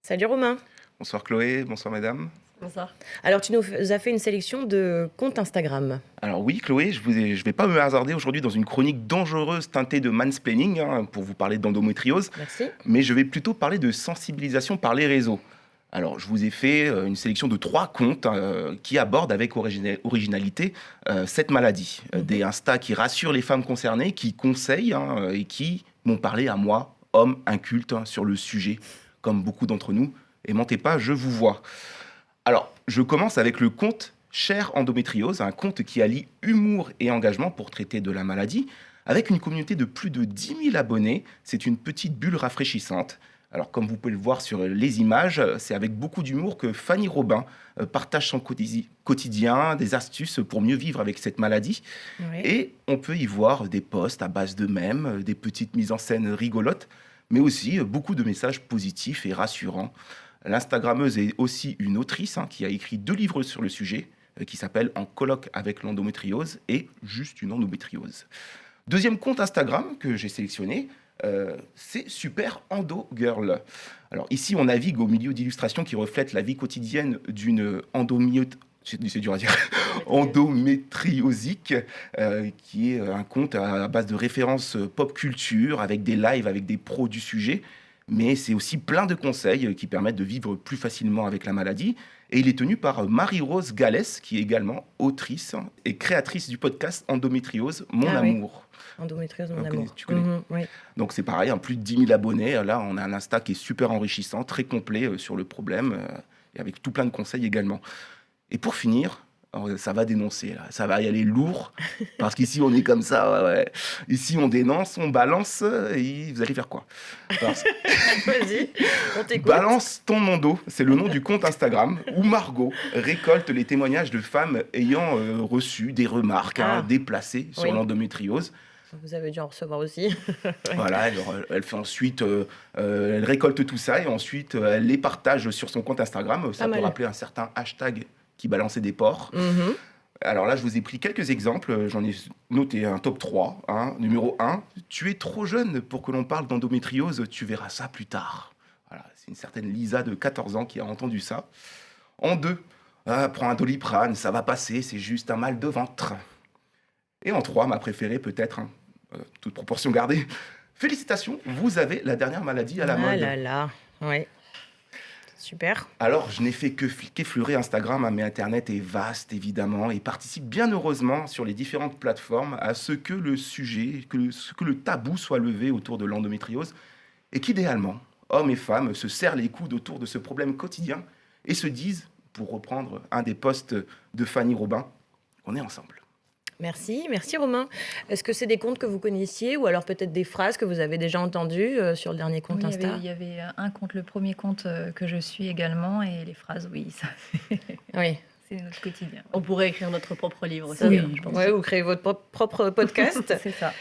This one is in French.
Salut Romain. Bonsoir Chloé, bonsoir mesdames. Bonsoir. Alors tu nous as fait une sélection de comptes Instagram. Alors oui Chloé, je vais pas me hasarder aujourd'hui dans une chronique dangereuse teintée de mansplaining pour vous parler d'endométriose, Merci. mais je vais plutôt parler de sensibilisation par les réseaux. Alors je vous ai fait une sélection de 3 comptes qui abordent avec originalité cette maladie. Des Insta qui rassurent les femmes concernées, qui conseillent et qui m'ont parlé à moi, homme inculte, sur le sujet, comme beaucoup d'entre nous. Et mentez pas, je vous vois. Alors, je commence avec le compte Cher Endométriose, un compte qui allie humour et engagement pour traiter de la maladie. Avec une communauté de plus de 10 000 abonnés, c'est une petite bulle rafraîchissante. Alors, comme vous pouvez le voir sur les images, c'est avec beaucoup d'humour que Fanny Robin partage son quotidien, des astuces pour mieux vivre avec cette maladie. Oui. Et on peut y voir des posts à base de mèmes, des petites mises en scène rigolotes, mais aussi beaucoup de messages positifs et rassurants. L'Instagrammeuse est aussi une autrice qui a écrit 2 livres sur le sujet, qui s'appellent En colloque avec l'endométriose et Juste une endométriose. Deuxième compte Instagram que j'ai sélectionné, c'est Super Endo Girl. Alors ici, on navigue au milieu d'illustrations qui reflètent la vie quotidienne d'une c'est dur à dire, endométriosique, qui est un compte à base de références pop culture, avec des lives, avec des pros du sujet. Mais c'est aussi plein de conseils qui permettent de vivre plus facilement avec la maladie. Et il est tenu par Marie-Rose Gallès, qui est également autrice et créatrice du podcast Endométriose, Mon Ah oui. Amour. Endométriose, mon Donc, amour. tu connais. Oui. Donc c'est pareil, plus de 10 000 abonnés. Là, on a un Insta qui est super enrichissant, très complet sur le problème, et avec tout plein de conseils également. Et pour finir, alors, ça va dénoncer, là. Ça va y aller lourd, parce qu'ici, on est comme ça. Ouais. Ici, on dénonce, on balance, et vous allez faire quoi? Parce- Vas-y, on t'écoute. Balance ton mondo, c'est le nom du compte Instagram où Margot récolte les témoignages de femmes ayant reçu des remarques déplacées sur Oui. l'endométriose. Vous avez dû en recevoir aussi. Voilà, elle fait ensuite, elle récolte tout ça et ensuite elle les partage sur son compte Instagram. Ça Pas peut mal. rappeler un certain hashtag qui balançait des porcs. Mhm. Alors là, je vous ai pris quelques exemples. J'en ai noté un top 3. Numéro 1, tu es trop jeune pour que l'on parle d'endométriose, tu verras ça plus tard. Voilà, c'est une certaine Lisa de 14 ans qui a entendu ça. En 2, prends un Doliprane, ça va passer, c'est juste un mal de ventre. Et en 3, ma préférée peut-être, toute proportion gardée, félicitations, vous avez la dernière maladie à la Ah mode. là là, oui. Super. Alors, je n'ai fait qu'effleurer Instagram, mais Internet est vaste, évidemment, et participe bien heureusement sur les différentes plateformes à ce que le sujet, que le tabou soit levé autour de l'endométriose, et qu'idéalement, hommes et femmes se serrent les coudes autour de ce problème quotidien et se disent, pour reprendre un des posts de Fanny Robin, qu'on est ensemble. Merci Romain. Est-ce que c'est des comptes que vous connaissiez ou alors peut-être des phrases que vous avez déjà entendues sur le dernier compte Oui, Insta? il y avait un compte, le premier compte que je suis également, et les phrases, oui, ça, Oui. c'est notre quotidien. On pourrait écrire notre propre livre aussi, Oui, hein, je pense. Ouais, vous créez votre propre podcast. C'est ça.